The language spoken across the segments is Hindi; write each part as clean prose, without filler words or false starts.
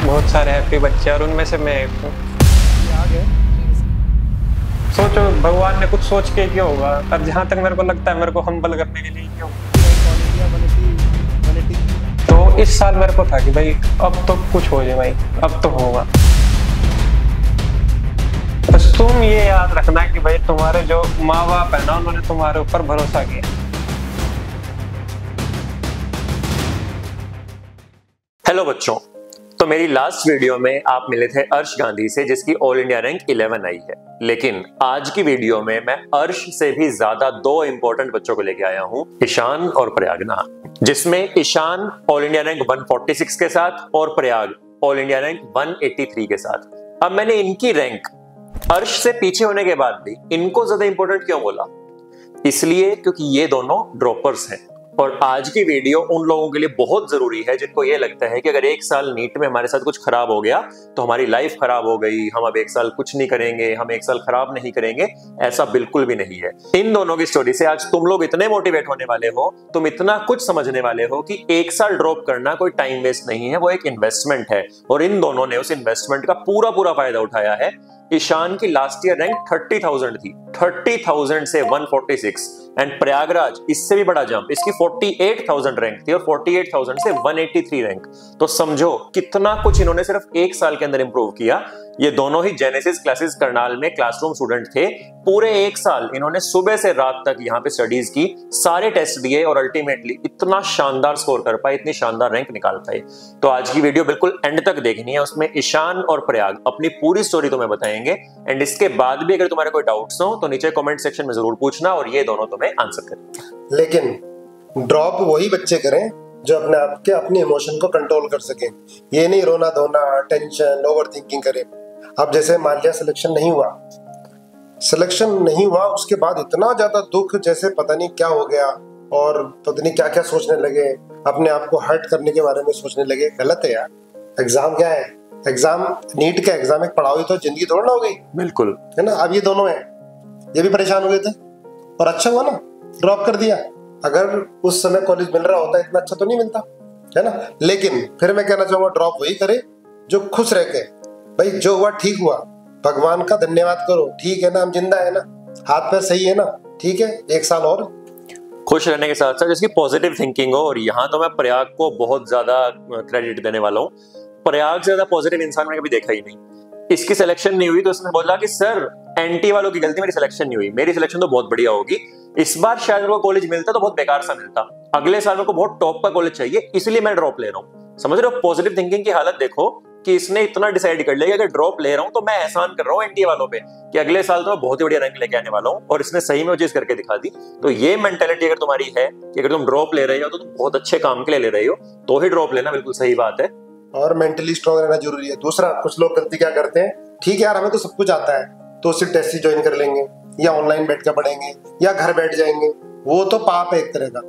बहुत सारे हैप्पी बच्चे और उनमें से मैं एक हूँ। आ गए। सोचो भगवान ने कुछ सोच के किया होगा, और जहाँ तक मेरे को लगता है मेरे को हम्बल करने के लिए किया होगा। तो इस साल मेरे को था कि भाई अब तो कुछ हो जाए, भाई अब तो होगा। बस तुम ये याद रखना कि भाई तुम्हारे जो माँ बाप है ना, उन्होंने तुम्हारे ऊपर भरोसा किया। हेलो बच्चों, तो मेरी लास्ट वीडियो में आप मिले थे अर्श गांधी से, जिसकी ऑल इंडिया रैंक 11 आई है। लेकिन आज की वीडियो में मैं अर्श से भी ज्यादा दो इंपॉर्टेंट बच्चों को लेके आया हूं, ईशान और प्रयागना, जिसमें ईशान ऑल इंडिया रैंक 146 के साथ और प्रयाग ऑल इंडिया रैंक 183 के साथ। अब मैंने इनकी रैंक अर्श से पीछे होने के बाद भी इनको ज्यादा इंपॉर्टेंट क्यों बोला? इसलिए क्योंकि ये दोनों ड्रॉपर्स हैं। और आज की वीडियो उन लोगों के लिए बहुत जरूरी है जिनको ये लगता है कि अगर एक साल नीट में हमारे साथ कुछ खराब हो गया तो हमारी लाइफ खराब हो गई, हम अब एक साल कुछ नहीं करेंगे, हम एक साल खराब नहीं करेंगे। ऐसा बिल्कुल भी नहीं है। इन दोनों की स्टोरी से आज तुम लोग इतने मोटिवेट होने वाले हो, तुम इतना कुछ समझने वाले हो कि एक साल ड्रॉप करना कोई टाइम वेस्ट नहीं है, वो एक इन्वेस्टमेंट है। और इन दोनों ने उस इन्वेस्टमेंट का पूरा फायदा उठाया है। ईशान की लास्ट ईयर रैंक 30,000 थी, 30,000 से 146, एंड प्रयागराज इससे भी बड़ा जंप, इसकी 48,000 रैंक थी और 48,000 से 183 रैंक। तो समझो कितना कुछ इन्होंने सिर्फ एक साल के अंदर इंप्रूव किया। ये दोनों ही जेनेसिस क्लासेस करनाल में क्लासरूम स्टूडेंट थे। पूरे एक साल इन्होंने सुबह से रात तक यहाँ पे स्टडीज की, सारे टेस्ट दिए और अल्टीमेटली इतना शानदार स्कोर कर पाए, इतनी शानदार रैंक निकाल पाए। तो आज की वीडियो बिल्कुल एंड तक देखनी है, उसमें ईशान और प्रयाग अपनी पूरी स्टोरी तुम्हें बताएंगे। एंड इसके बाद भी अगर तुम्हारे कोई डाउट्स हो तो नीचे कमेंट सेक्शन में जरूर पूछना और ये दोनों तुम्हें आंसर करें। लेकिन ड्रॉप वही बच्चे करें जो अपने आप के अपने इमोशन को कंट्रोल कर सकें। ये नहीं रोना धोना, टेंशन, ओवर थिंकिंग करें। अब जैसे मान लिया सिलेक्शन नहीं हुआ, उसके बाद इतना ज्यादा दुख, जैसे पता नहीं क्या हो गया और पता नहीं क्या क्या सोचने लगे, अपने आप को हर्ट करने के बारे में सोचने लगे। गलत है यार। एग्जाम क्या है? एग्जाम नीट का एग्जाम एक पढ़ाओ तो जिंदगी थोड़ा ना हो गई। बिल्कुल है ना। अब ये दोनों हैं, ये भी परेशान हो गए थे और अच्छा हुआ ना ड्रॉप कर दिया। अगर उस समय कॉलेज मिल रहा होता इतना अच्छा तो नहीं मिलता, है ना। लेकिन फिर मैं कहना चाहूंगा ड्रॉप वही करे जो खुश रह के, भाई जो हुआ ठीक हुआ, भगवान का धन्यवाद करो, ठीक है ना, हम जिंदा है ना, हाथ पैर सही है ना, ठीक है, एक साल और खुश रहने के साथ साथ जिसकी पॉजिटिव थिंकिंग हो। और यहाँ तो मैं प्रयाग को बहुत ज्यादा क्रेडिट देने वाला हूँ। प्रयाग से ज्यादा पॉजिटिव इंसान मैंने कभी देखा ही नहीं। इसकी सिलेक्शन नहीं हुई तो उसने बोला कि सर एंटी वालों की गलती, मेरी सिलेक्शन नहीं हुई, मेरी सिलेक्शन तो बहुत बढ़िया होगी। इस बार शायद मेरे को कॉलेज मिलता तो बहुत बेकार सा मिलता, अगले साल मेरे को बहुत टॉप का कॉलेज चाहिए, इसलिए मैं ड्रॉप ले रहा हूँ। समझ रहे हो? पॉजिटिव थिंकिंग की हालत देखो कि इसने इतना डिसाइड कर लिया कि अगर ड्रॉप ले रहा हूं तो मैं एहसान कर रहा हूं एनटीए वालों पे कि अगले साल तो मैं बहुत ही बढ़िया रैंक लेके आने वाला हूं। और इसने सही में वो चीज करके दिखा दी। तो ये मेंटालिटी अगर तुम्हारी है कि अगर तुम ड्रॉप ले रहे हो तो तुम बहुत अच्छे काम के लिए ले रहे हो, तो ही ड्रॉप लेना बिल्कुल सही बात है। और मेंटली स्ट्रांग रहना जरूरी है। दूसरा, कुछ लोग गलती क्या करते हैं, ठीक है यार हमें तो सब कुछ आता है तो सिर्फ टेस्ट ही ज्वाइन कर लेंगे या ऑनलाइन बैठ कर पढ़ेंगे या घर बैठ जाएंगे। वो तो पाप है एक तरह का।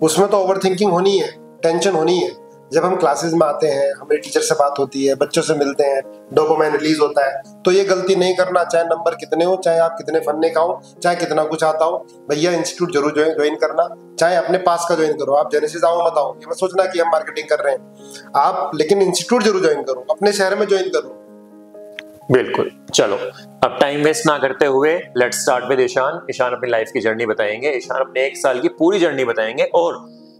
उसमें तो ओवर थिंकिंग होनी है, टेंशन होनी है। जब हम क्लासेस में आते हैं, हमारे टीचर से बात होती है, बच्चों से मिलते हैं, डोपामाइन रिलीज होता है, तो ये गलती नहीं करना। चाहे नंबर कितने हो, चाहे आप कितने फन्ने का हो, चाहे कितना कुछ आता हो, भैया इंस्टीट्यूट जरूर ज्वाइन करना। चाहे अपने पास का ज्वाइन करो, आप जेनेसिस आओ मत आओ, ये मत सोचना कि हम मार्केटिंग कर रहे हैं आप, लेकिन इंस्टीट्यूट जरूर ज्वाइन करो, अपने शहर में ज्वाइन करो। बिल्कुल। चलो अब टाइम वेस्ट ना करते हुए let's start with Ishaan. Ishaan अपनी लाइफ की जर्नी बताएंगे, ईशान अपने एक साल की पूरी जर्नी बताएंगे और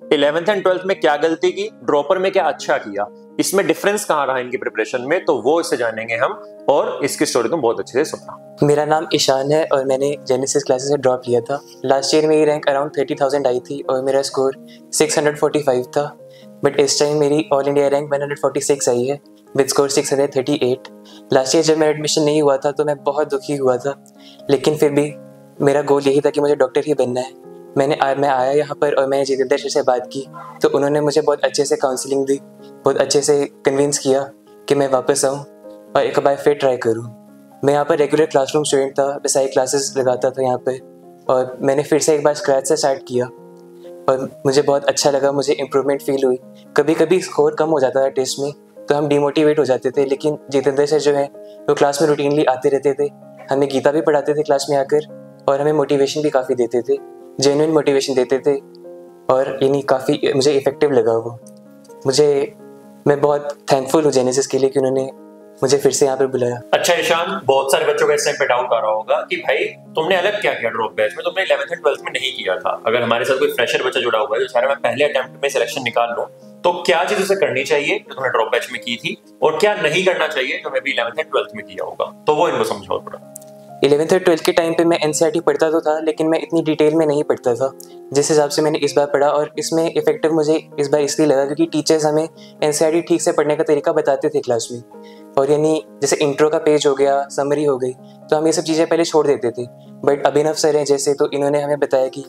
11th एंड 12th में क्या गलती की, ड्रॉपर में क्या अच्छा किया, इसमें डिफरेंस कहाँ रहा इनकी प्रिपरेशन में, तो वो इससे जानेंगे हम। और इसकी स्टोरी तुम बहुत अच्छे से सुनना। मेरा नाम ईशान है और मैंने जेनेसिस क्लासेस से ड्रॉप लिया था। लास्ट ईयर मेरी रैंक अराउंड 30,000 आई थी और मेरा स्कोर 645 था। बट इस टाइम मेरी ऑल इंडिया रैंक 146 आई है विद स्कोर 638। लास्ट ईयर जब मेरा एडमिशन नहीं हुआ था तो मैं बहुत दुखी हुआ था, लेकिन फिर भी मेरा गोल यही था कि मुझे डॉक्टर ही बनना है। मैं आया यहाँ पर और मैंने जितेंद्र सर से बात की तो उन्होंने मुझे बहुत अच्छे से काउंसलिंग दी, बहुत अच्छे से कन्विंस किया कि मैं वापस आऊँ और एक बार फिर ट्राई करूँ। मैं यहाँ पर रेगुलर क्लासरूम स्टूडेंट था, मैं सारी क्लासेस लगाता था यहाँ पे, और मैंने फिर से एक बार स्क्रैच से स्टार्ट किया और मुझे बहुत अच्छा लगा, मुझे इम्प्रूवमेंट फील हुई। कभी कभी स्कोर कम हो जाता था टेस्ट में तो हम डिमोटिवेट हो जाते थे, लेकिन जितेंद्र सर जो है वो क्लास में रूटीनली आते रहते थे, हमें गीता भी पढ़ाते थे क्लास में आकर और हमें मोटिवेशन भी काफ़ी देते थे, जेन्युइन मोटिवेशन देते थे और यानी काफ़ी मुझे इफ़ेक्टिव लगा वो। मुझे मैं बहुत थैंकफुल हूँ जेनेसिस के लिए कि उन्होंने मुझे फिर से यहाँ पर बुलाया। अच्छा ईशान, बहुत सारे बच्चों का इस टाइम पे डाउट आ रहा होगा कि भाई तुमने अलग क्या किया ड्रॉप बैच में, तुमने 11th एंड 12th में नहीं किया था। अगर हमारे साथ कोई फ्रेशर बच्चा जुड़ा हुआ है जो सारे मैं पहले अटेम्प्ट में सिलेक्शन निकाल लूं, तो क्या चीज उसे करनी चाहिए जो तुमने ड्रॉप बैच में की थी, और क्या नहीं करना चाहिए जो मैं भी 11th एंड 12th में किया होगा, तो वो इनको समझाओ थोड़ा। 11th और 12th के टाइम पे मैं एनसीईआरटी पढ़ता तो था, लेकिन मैं इतनी डिटेल में नहीं पढ़ता था जिस हिसाब से मैंने इस बार पढ़ा। और इसमें इफेक्टिव मुझे इस बार इसलिए लगा क्योंकि टीचर्स हमें एनसीईआरटी ठीक से पढ़ने का तरीका बताते थे क्लास में। और यानी जैसे इंट्रो का पेज हो गया, समरी हो गई, तो हम ये सब चीज़ें पहले छोड़ देते थे। बट अभिनव सर हैं जैसे, तो इन्होंने हमें बताया कि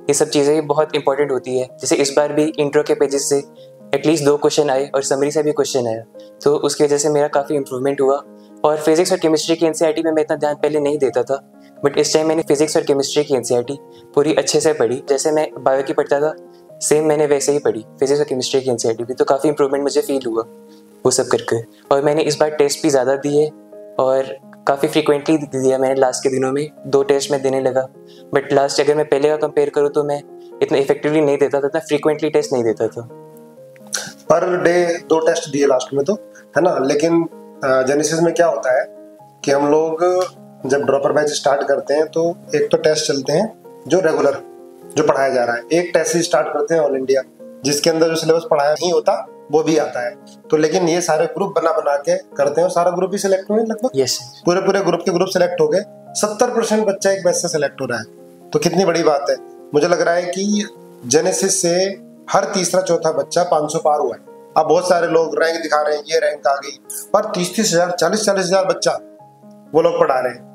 ये सब चीज़ें बहुत इंपॉर्टेंट होती है। जैसे इस बार भी इंट्रो के पेजेस से एटलीस्ट 2 क्वेश्चन आए और समरी से भी क्वेश्चन आया, तो उसकी वजह से मेरा काफ़ी इंप्रूवमेंट हुआ। और फिजिक्स और केमिस्ट्री की एनसीईआरटी में मैं इतना ध्यान पहले नहीं देता था, बट इस टाइम मैंने फिजिक्स और केमिस्ट्री की एनसीईआरटी पूरी अच्छे से पढ़ी। जैसे मैं बायो की पढ़ता था सेम मैंने वैसे ही पढ़ी फिजिक्स और केमिस्ट्री की एनसीईआरटी भी, तो काफ़ी इंप्रूवमेंट मुझे फील हुआ वो सब करके। और मैंने इस बार टेस्ट भी ज़्यादा दिए और काफ़ी फ्रीक्वेंटली दिया मैंने। लास्ट के दिनों में 2 टेस्ट में देने लगा, बट लास्ट अगर मैं पहले का कंपेयर करूँ तो मैं इतना इफेक्टिवली नहीं देता था, इतना फ्रीक्वेंटली टेस्ट नहीं देता था। पर डे 2 टेस्ट दिए लास्ट में तो, है ना। लेकिन जेनेसिस में क्या होता है कि हम लोग जब ड्रॉपर बैच स्टार्ट करते हैं तो एक तो टेस्ट चलते हैं जो रेगुलर जो पढ़ाया जा रहा है, एक टेस्ट से स्टार्ट करते हैं ऑल इंडिया जिसके अंदर जो सिलेबस पढ़ाया नहीं होता वो भी आता है। तो लेकिन ये सारे ग्रुप बना के करते हैं, सारा ग्रुप ही सिलेक्ट हुए लगभग। यस, पूरे ग्रुप के ग्रुप सिलेक्ट हो गए। 70% बच्चा एक बैच से सिलेक्ट हो रहा है, तो कितनी बड़ी बात है। मुझे लग रहा है कि जेनेसिस से हर तीसरा चौथा बच्चा 500 पार हुआ है। अब बहुत सारे लोग रैंक दिखा रहे हैं, ये रैंक आ गई, पर 30-30 हजार 40-40 हजार बच्चा वो लोग पढ़ा रहे हैं।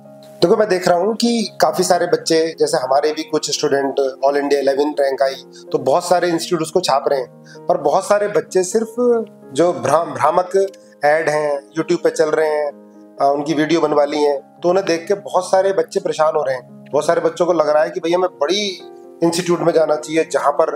देखो मैं देख रहा हूँ कि काफी सारे बच्चे, जैसे हमारे भी कुछ स्टूडेंट ऑल इंडिया 11 रैंक आई तो बहुत सारे इंस्टीट्यूट उसको छाप रहे हैं, पर बहुत सारे बच्चे सिर्फ जो भ्रामक ऐड हैं यूट्यूब पे चल रहे हैं, उनकी वीडियो बनवा ली है, तो उन्हें देख के बहुत सारे बच्चे परेशान हो रहे हैं। बहुत सारे बच्चों को लग रहा है कि भैया मैं बड़ी इंस्टीट्यूट में जाना चाहिए जहां पर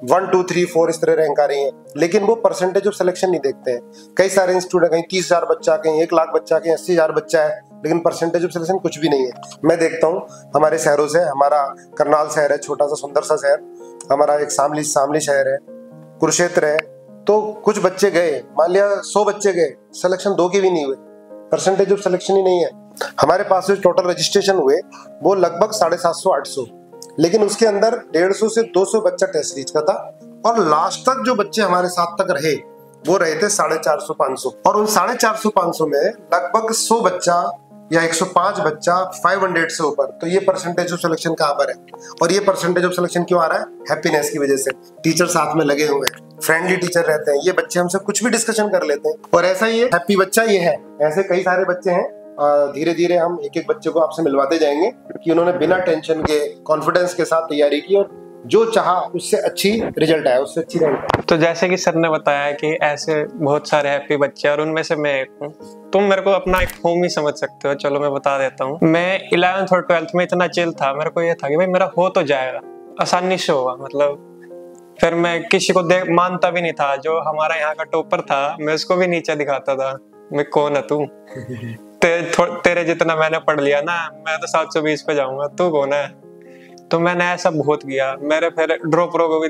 1, 2, 3, 4 इस तरह रैंक आ रही है, लेकिन वो परसेंटेज ऑफ सिलेक्शन नहीं देखते हैं। कई सारे इंस्टीट्यूट है, कहीं 30,000 बच्चा, कहीं 1 लाख बच्चा, कहीं 80,000 बच्चा है, लेकिन परसेंटेज ऑफ सिलेक्शन कुछ भी नहीं है। मैं देखता हूँ हमारे शहरों से, हमारा करनाल शहर है, छोटा सा सुंदर सा शहर, हमारा एक शामली शहर है, कुरुक्षेत्र है, तो कुछ बच्चे गए, मान लिया 100 बच्चे गए, सिलेक्शन 2 के भी नहीं हुए, परसेंटेज ऑफ सिलेक्शन ही नहीं है। हमारे पास जो टोटल रजिस्ट्रेशन हुए वो लगभग 750-800, लेकिन उसके अंदर 150 से 200 बच्चा टेस्ट रीच का था, और लास्ट तक जो बच्चे हमारे साथ तक रहे वो रहे थे 450-500, और उन 450-500 में लगभग 100 बच्चा या 105 बच्चा 500 से ऊपर। तो ये परसेंटेज ऑफ सिलेक्शन कहाँ पर है? और ये परसेंटेज ऑफ सिलेक्शन क्यों आ रहा है? हैप्पीनेस की वजह से। टीचर साथ में लगे हुए हैं, फ्रेंडली टीचर रहते हैं, ये बच्चे हमसे कुछ भी डिस्कशन कर लेते हैं, और ऐसा ही हैप्पी बच्चा ये है। ऐसे कई सारे बच्चे हैं, धीरे धीरे हम एक बच्चे को आपसे मिलवाते जाएंगे कि उन्होंने बिना टेंशन के कॉन्फिडेंस के साथ तैयारी की और जो चाहा उससे अच्छी रिजल्ट आया, उससे अच्छी रैंक। तो जैसे कि सर ने बताया कि ऐसे बहुत सारे हैप्पी बच्चे और उनमें से मैं एक हूँ, तुम मेरे को अपना एक होम ही समझ सकते हो। चलो मैं बता देता हूँ। मैं 11th और 12th में इतना चिल था, मेरे को ये था कि भाई मेरा हो तो जाएगा, आसानी से होगा। मतलब फिर मैं किसी को मानता भी नहीं था। जो हमारा यहाँ का टॉपर था मैं उसको भी नीचे दिखाता था, मैं कौन है तू, तेरे जितना मैंने पढ़ लिया ना, मैं तो 720 पे जाऊंगा, तू कौन है। तो मैंने ऐसा बहुत किया। मेरे फिर ड्रॉप को भी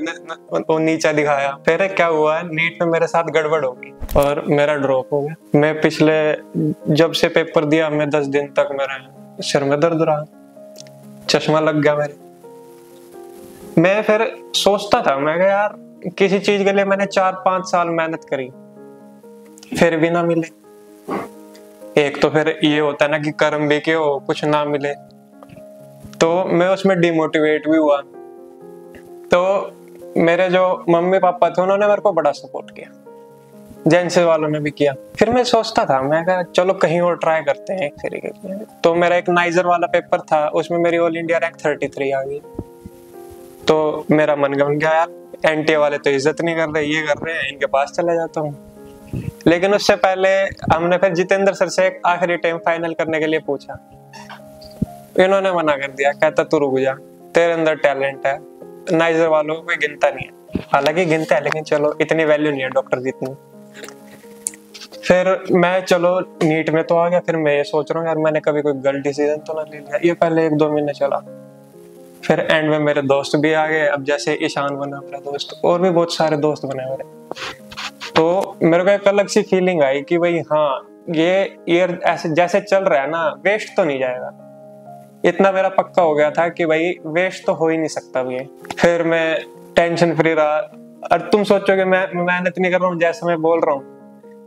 नीचे दिखाया। फिर क्या हुआ, नीट में मेरे साथ गड़बड़ हो गई और मेरा ड्रॉप हो गया। मैं पिछले जब से पेपर दिया मैं 10 दिन तक मेरे सिर में दर्द रहा, चश्मा लग गया मेरे। मैं फिर सोचता था, मैं कहा यार किसी चीज के लिए मैंने 4-5 साल मेहनत करी फिर भी ना मिले। एक तो फिर ये होता है ना कि कर्म भी के हो, कुछ ना मिले, तो मैं उसमें डिमोटिवेट भी हुआ। तो मेरे जो मम्मी पापा थे उन्होंने मेरे को बड़ा सपोर्ट किया, जेनेसिस वालों ने भी किया। फिर मैं सोचता था, मैं कहा चलो कहीं और ट्राई करते हैं एक तरीके की। तो मेरा एक नाइजर वाला पेपर था, उसमें मेरी ऑल इंडिया रैंक 33 आ गई। तो मेरा मन बन गया यार एनटीए वाले तो इज्जत नहीं कर रहे, ये कर रहे हैं, इनके पास चला जाता हूँ। लेकिन उससे पहले हमने फिर जितेंद्र सर से एक आखिरी टाइम फाइनल करने के लिए पूछा, इन्होंने मना कर दिया, कहता तू रुक जा, तेरे अंदर टैलेंट है, नाइजर वालों को कोई गिनता नहीं है। हालांकि गिनता है लेकिन चलो इतनी वैल्यू नहीं है डॉक्टर जितनी। फिर मैं चलो नीट में तो आ गया। फिर मैं ये सोच रहा हूँ यार मैंने कभी कोई गलत डिसीजन तो ना ले लिया। ये पहले 1-2 महीने चला, फिर एंड में मेरे दोस्त भी आ गए। अब जैसे ईशान बना मेरा दोस्त, और भी बहुत सारे दोस्त बने मेरे। तो मेरे को एक अलग सी फीलिंग आई कि भाई हाँ, ये ईयर ऐसे जैसे चल रहा है ना, वेस्ट तो नहीं जाएगा। इतना मेरा पक्का हो गया था कि भाई वेस्ट तो हो ही नहीं सकता ये। फिर मैं टेंशन फ्री रहा। और तुम सोचोगे मैं मेहनत नहीं कर रहा हूँ जैसे मैं बोल रहा हूँ,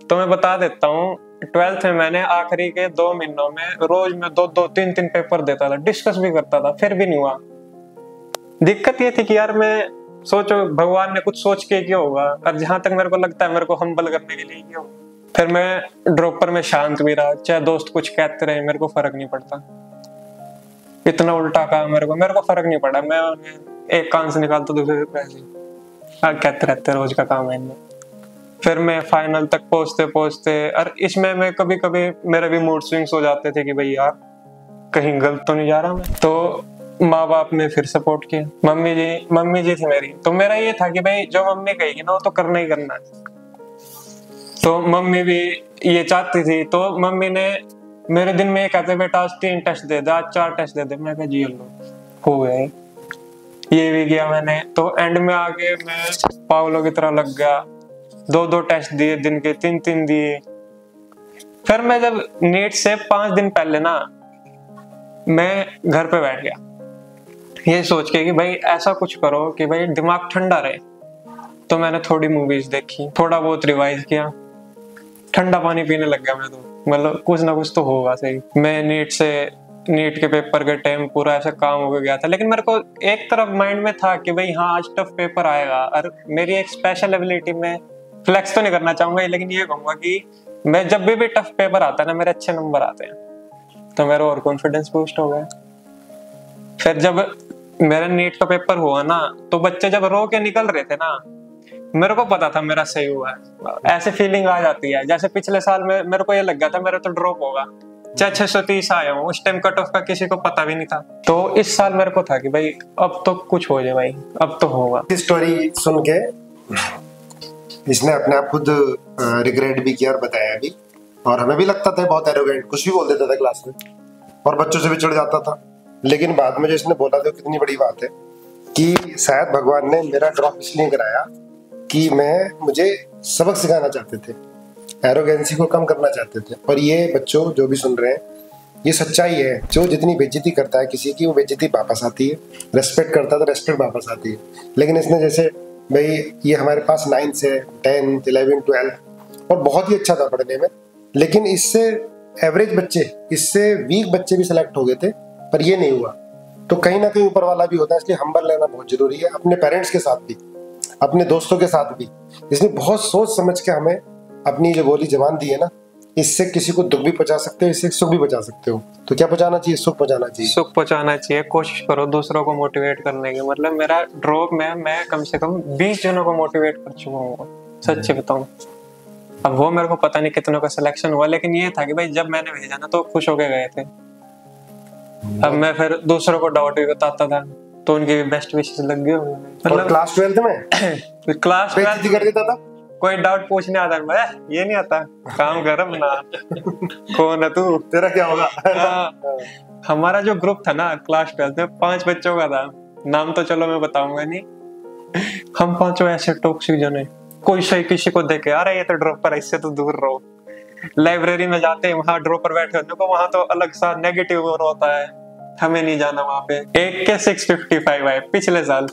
तो मैं बता देता हूँ 12th में मैंने आखिरी के 2 महीनों में रोज में 2-3 पेपर देता था, डिस्कस भी करता था, फिर भी नहीं हुआ। दिक्कत ये थी कि यार मैं सोचो भगवान ने कुछ सोच के किया होगा, और जहां तक मेरे को लगता है मेरे को हम्बल करने के लिए किया होगा। फिर मैं ड्रॉपर में शांत भी रहा, चाहे दोस्त कुछ कहते रहे मेरे को फर्क नहीं पड़ता। इतना उल्टा काम मेरे को फर्क नहीं पड़ा। मैं एक कान से निकालता दूसरे पैसे कहते रहते, रोज का काम है इनमें। फिर मैं फाइनल तक पहुंचते पहुंचते, और इसमें मैं कभी कभी मेरे भी मूड स्विंग्स हो जाते थे कि भाई यार कहीं गलत तो नहीं जा रहा मैं। तो माँ बाप ने फिर सपोर्ट किया। मम्मी जी थी मेरी, तो मेरा ये था कि भाई जो मम्मी कहेगी ना वो तो करना ही करना है। तो मम्मी भी ये चाहती थी, तो मम्मी ने मेरे दिन में ये कहते बेटा आज 3 टेस्ट दे दे, आज 4 टेस्ट दे दे। मैं कहा जी लो, हो गए। ये भी किया मैंने। तो एंड में आके मैं पागलों की तरह लग गया, 2-2 टेस्ट दिए, दिन के 3-3 दिए। फिर मैं जब नीट से 5 दिन पहले ना, मैं घर पे बैठ गया ये सोच के कि भाई ऐसा कुछ करो कि भाई दिमाग ठंडा रहे। तो मैंने थोड़ी मूवीज देखी, थोड़ा बहुत रिवाइज किया, ठंडा पानी पीने लग गया मैं। तो मतलब कुछ ना कुछ तो होगा सही। मैं नीट के पेपर के टाइम पूरा ऐसा काम हो गया था, लेकिन मेरे को एक तरफ माइंड में था कि भाई हाँ आज टफ पेपर आएगा। और मेरी एक स्पेशल एबिलिटी में फ्लेक्स तो नहीं करना चाहूंगा, लेकिन ये कहूंगा कि मैं जब भी टफ पेपर आता है ना, मेरे अच्छे नंबर आते हैं, तो मेरा और कॉन्फिडेंस बूस्ट हो गया। फिर जब मेरा नीट का पेपर हुआ ना, तो बच्चे जब रो के निकल रहे थे ना, मेरे को पता था मेरा सही हुआ है। ऐसे फीलिंग आ जाती है जैसे पिछले साल में मेरे को ये लग गया था मेरा तो ड्रॉप होगा, 630 आया हूँ। उस टाइम कट ऑफ का किसी को पता भी नहीं था। तो इस साल मेरे को था कि भाई अब तो कुछ हो जाए भाई, अब तो होगा। स्टोरी सुन के इसने अपने आप खुद रिग्रेट भी किया और बताया भी, और हमें भी लगता था बहुत एरोगेंट, कुछ भी बोल देता था क्लास में और बच्चों से भी चिढ़ जाता था। लेकिन बाद में जो इसने बोला था कितनी बड़ी बात है कि शायद भगवान ने मेरा ड्रॉप इसलिए कराया कि मुझे सबक सिखाना चाहते थे, एरोगेंसी को कम करना चाहते थे। और ये बच्चों जो भी सुन रहे हैं, ये सच्चाई है। जो जितनी बेइज्जती करता है किसी की, वो बेइज्जती वापस आती है। रेस्पेक्ट करता है तो रेस्पेक्ट वापस आती है। लेकिन इसने जैसे भाई ये हमारे पास 9 से 10, 11, 12 और बहुत ही अच्छा था पढ़ने में, लेकिन इससे एवरेज बच्चे, इससे वीक बच्चे भी सिलेक्ट हो गए थे, पर ये नहीं हुआ। तो कहीं ना कहीं ऊपर वाला भी होता है, इसलिए हम्बल रहना बहुत जरूरी है, अपने पेरेंट्स के साथ भी, अपने दोस्तों के साथ भी। इसने बहुत सोच समझ के हमें अपनी जो बोली जबान दी है ना, इससे किसी को दुख भी पहुंचा सकते हो, इससे सुख भी पहुंचा सकते हो। तो क्या पहुंचाना चाहिए? सुख पहुंचाना चाहिए। सुख पहुंचाना चाहिए। कोशिश करो दूसरों को मोटिवेट करने की। मतलब मेरा ड्रॉप में मैं कम से कम 20 जनों को मोटिवेट कर चुका हूँ, सच्ची बताऊं। अब वो मेरे को पता नहीं कितनों का सिलेक्शन हुआ, लेकिन ये था कि भाई जब मैंने भेजा ना तो खुश होके गए थे। अब मैं फिर दूसरों को डाउट भी बताता था, तो उनकी बेस्ट विशेस लग गई होंगी। मतलब क्लास 12 में क्लास 12 कर देता था, कोई डाउट पूछने आता मैं ये नहीं आता, काम कर अपना। कौन है तू, तेरा क्या होगा? हमारा जो ग्रुप था ना क्लास 12 में 5 बच्चों का था, नाम तो चलो मैं बताऊंगा नहीं। हम 5 ऐसे टॉक्सिक जने, कोई सही किसी को देखे अरे ये तो ड्रॉपर है, इससे तो दूर रहो। लाइब्रेरी में जाते हैं, वहां ड्रॉपर बैठे होते हैं, वहां तो अलग सा नेगेटिव होता है, हमें नहीं जाना वहां पे। एक के 655 आए पिछले साल।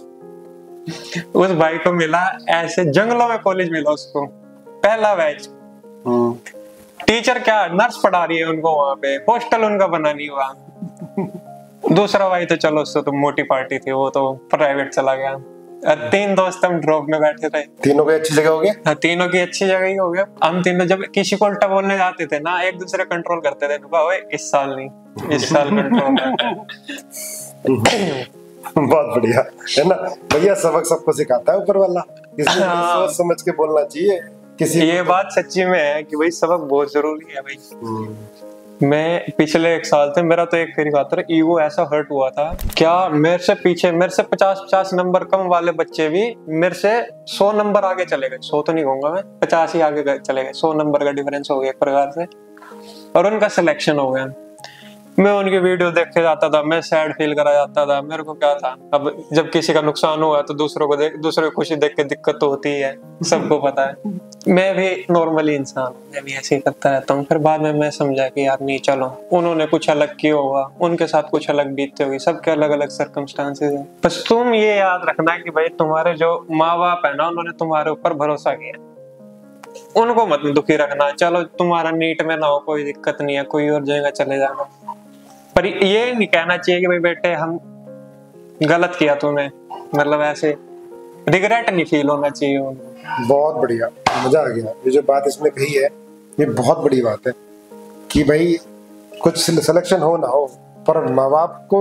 उस भाई को मिला ऐसे जंगलों में कॉलेज मिला उसको, पहला बैच। टीचर क्या नर्स पढ़ा रही है उनको वहां पे, हॉस्टल उनका बना नहीं हुआ। दूसरा भाई तो चलो उससे तो मोटी पार्टी थी, वो तो प्राइवेट चला गया। 3 दोस्त हम ड्रॉप में बैठे थे। तीनों की अच्छी जगह हो गया? हाँ, तीनों की अच्छी जगह ही हो गया। हम तीनों जब किसी को उल्टा बोलने जाते थे ना, एक दूसरे कंट्रोल करते थे, ओए इस साल नहीं, इस साल कंट्रोल करना। बहुत बढ़िया है ना भैया, सबक सबको सिखाता है ऊपर वाला, इसलिए सोच समझ के बोलना चाहिए किसी। ये बात सच्ची में है कि भाई सबक बहुत जरूरी है भाई। मैं पिछले 1 साल से मेरा तो एक फेरी खातर ईगो ऐसा हर्ट हुआ था क्या, मेरे से 50-50 नंबर कम वाले बच्चे भी मेरे से 100 नंबर आगे चले गए। 100 तो नहीं कहूंगा मैं, 50 ही आगे चले गए। 100 नंबर का डिफरेंस हो गया एक प्रकार से, और उनका सिलेक्शन हो गया। मैं उनकी वीडियो देख के जाता था, मैं सैड फील करा जाता था। मेरे को क्या था, अब जब किसी का नुकसान हुआ तो दूसरों की खुशी देख के दिक्कत तो होती है, सबको पता है। मैं भी नॉर्मली इंसान हूँ, मैं भी ऐसे ही करता रहता हूँ। फिर बाद में मैं समझा कि यार नहीं, चलो उन्होंने कुछ अलग किया होगा, उनके साथ कुछ अलग बीतते होगी, सबके अलग अलग सर्कमस्टांसेस हैं। बस तुम ये याद रखना कि भाई तुम्हारे जो माँ बाप है ना, उन्होंने तुम्हारे ऊपर भरोसा किया, उनको मत दुखी रखना। चलो तुम्हारा नीट में ना हो, कोई दिक्कत नहीं है, कोई और जगह चले जाना, पर ये नहीं कहना चाहिए कि भाई बेटे हम गलत किया तूने, मतलब ऐसे रिग्रेट नहीं फील होना चाहिए उनको। बहुत बढ़िया, मजा आ गया। ये जो बात इसने कही है ये बहुत बड़ी बात है कि भाई कुछ सिलेक्शन हो ना हो, पर माँ बाप को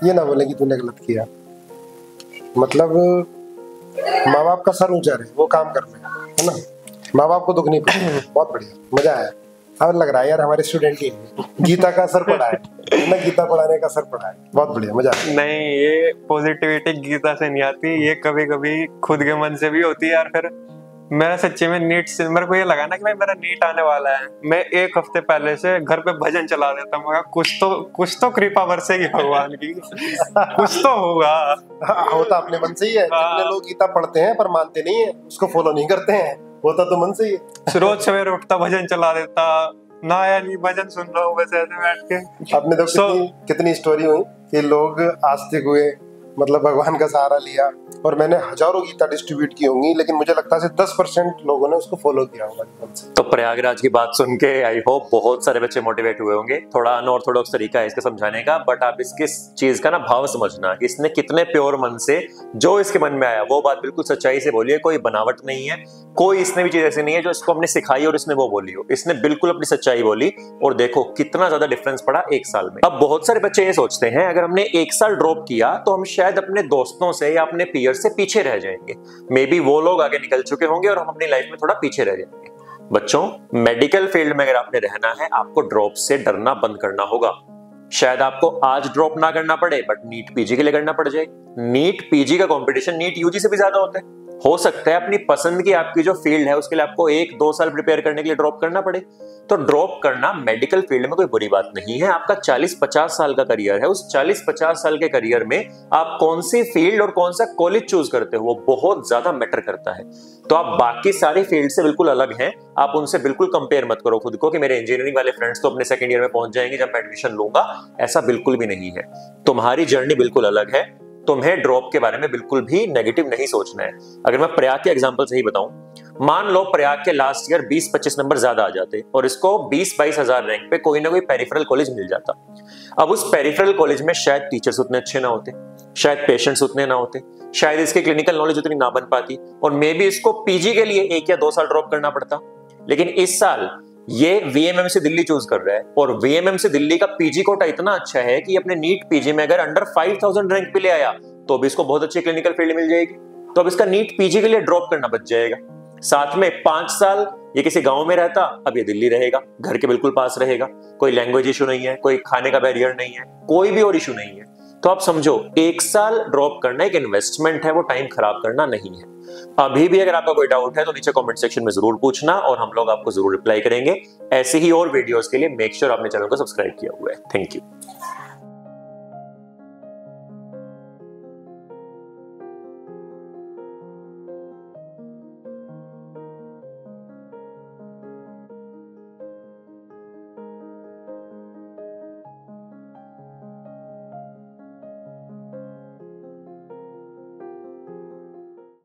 ये ना बोले कि तूने गलत किया। मतलब माँ बाप का सर ऊंचा रहे, वो काम कर रहे हैं, है ना, माँ बाप को दुख नहीं पड़े। बहुत बढ़िया, मजा आया। अब लग रहा है यार हमारे स्टूडेंट ही गीता का असर पड़ा है ना, गीता पढ़ाने का असर पड़ा है। बहुत बढ़िया, मजा आया। नहीं, ये पॉजिटिविटी गीता से नहीं आती, ये कभी कभी खुद के मन से भी होती है यार। फिर मेरा सच्ची में नीट से मेरे को ये लगा ना कि भाई मेरा नीट आने वाला है, मैं एक हफ्ते पहले से घर पे भजन चला देता हूँ, मगर कुछ तो कृपा बरसेगी भगवान की, कुछ तो होगा। होता अपने मन से ही है। कितने लोग गीता पढ़ते हैं पर मानते नहीं है, उसको फॉलो नहीं करते हैं, होता तो मन से ही है। रोज सवेरे उठता भजन चला देता, नया नहीं भजन सुन रहा हूँ वैसे ऐसे बैठ के। आपने तो कितनी स्टोरी हुई कि लोग आस्तिक हुए, मतलब भगवान का सहारा लिया, और मैंने हजारों गीता डिस्ट्रीब्यूट की होंगी, लेकिन मुझे लगता है सिर्फ 10% लोगों ने उसको फॉलो किया होगा। तो प्रयागराज की बात सुन के आई होप बहुत सारे बच्चे मोटिवेट हुए होंगे। थोड़ा अनऑर्थोडॉक्स तरीका है इसका समझाने का, बट आप इसकी चीज का ना भाव समझना, इसने कितने प्योर मन से जो इसके मन में आया वो बात बिल्कुल सच्चाई से बोली है, कोई बनावट नहीं है, कोई इसने भी चीज ऐसी नहीं है जो इसको हमने सिखाई और इसने वो बोली हो। इसने बिल्कुल अपनी सच्चाई बोली, और देखो कितना ज्यादा डिफरेंस पड़ा एक साल में। अब बहुत सारे बच्चे ये सोचते हैं अगर हमने एक साल ड्रॉप किया तो हम शायद अपने दोस्तों से या अपने पीयर से पीछे रह जाएंगे, मे बी वो लोग आगे निकल चुके होंगे और हम अपनी लाइफ में थोड़ा पीछे रह जाएंगे। बच्चों, मेडिकल फील्ड में अगर आपने रहना है, आपको ड्रॉप से डरना बंद करना होगा। शायद आपको आज ड्रॉप ना करना पड़े, बट नीट पीजी के लिए करना पड़ जाए। नीट पीजी का कंपटीशन नीट यूजी से भी ज्यादा होता है। हो सकता है अपनी पसंद की आपकी जो फील्ड है उसके लिए आपको 1-2 साल प्रिपेयर करने के लिए ड्रॉप करना पड़े, तो ड्रॉप करना मेडिकल फील्ड में कोई बुरी बात नहीं है। आपका 40-50 साल का करियर है, उस 40-50 साल के करियर में आप कौन सी फील्ड और कौन सा कॉलेज चूज करते हो वो बहुत ज्यादा मैटर करता है। तो आप बाकी सारी फील्ड से बिल्कुल अलग हैं, आप उनसे बिल्कुल कंपेयर मत करो खुद को कि मेरे इंजीनियरिंग वाले फ्रेंड्स तो अपने सेकंड ईयर में पहुंच जाएंगे जब मैं एडमिशन लूंगा। ऐसा बिल्कुल भी नहीं है, तुम्हारी जर्नी बिल्कुल अलग है। तुम्हें ड्रॉप के बारे में बिल्कुल भी नेगेटिव नहीं सोचना है। अगर मैं प्रयाग के एग्जांपल से ही बताऊं, मान लो प्रयाग के लास्ट ईयर 20-25 नंबर ज्यादा आ जाते और इसको 20-22 हजार रैंक पे कोई ना कोई पेरिफेरल कॉलेज मिल जाता। अब उस पेरिफेरल कॉलेज में शायद टीचर्स उतने अच्छे ना होते, शायद पेशेंट्स उतने ना होते, शायद इसके क्लिनिकल नॉलेज उतनी ना बन पाती, और मे बी इसको पीजी के लिए 1 या 2 साल ड्रॉप करना पड़ता। लेकिन इस साल ये वीएमएम से दिल्ली चूज कर रहा है, और वीएमएम से दिल्ली का पीजी कोटा इतना अच्छा है कि अपने नीट पीजी में अगर अंडर 5000 रैंक पे ले आया तो भी इसको बहुत अच्छी क्लिनिकल फील्ड मिल जाएगी। तो अब इसका नीट पीजी के लिए ड्रॉप करना बच जाएगा। साथ में 5 साल ये किसी गांव में रहता, अब ये दिल्ली रहेगा, घर के बिल्कुल पास रहेगा, कोई लैंग्वेज इशू नहीं है, कोई खाने का बैरियर नहीं है, कोई भी और इशू नहीं है। तो आप समझो 1 साल ड्रॉप करना एक इन्वेस्टमेंट है, वो टाइम खराब करना नहीं है। अभी भी अगर आपका कोई डाउट है तो नीचे कमेंट सेक्शन में जरूर पूछना और हम लोग आपको जरूर रिप्लाई करेंगे। ऐसे ही और वीडियोस के लिए मेक श्योर आपने चैनल को सब्सक्राइब किया हुआ है। Thank you.